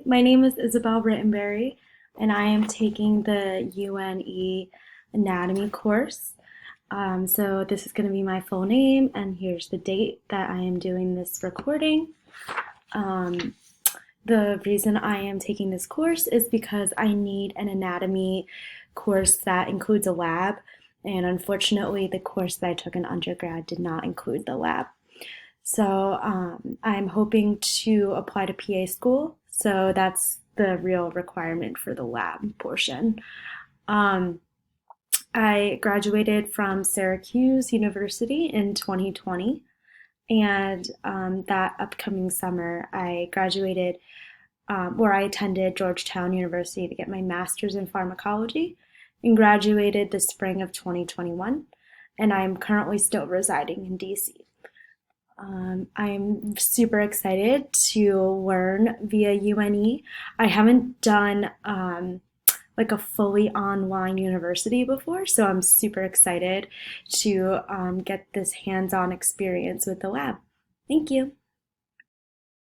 my name is Isabel Rittenberry, and I am taking the UNE anatomy course. So this is going to be my full name, and here's the date that I am doing this recording. Um, the reason I am taking this course is because I need an anatomy course that includes a lab, and unfortunately, the course that I took in undergrad did not include the lab. So I'm hoping to apply to PA school. So that's the real requirement for the lab portion. Um, I graduated from Syracuse University in 2020. And that upcoming summer, I graduated, where I attended Georgetown University to get my master's in pharmacology and graduated the spring of 2021. And I'm currently still residing in DC. I'm super excited to learn via UNE. I haven't done like a fully online university before, so I'm super excited to get this hands-on experience with the lab. Thank you.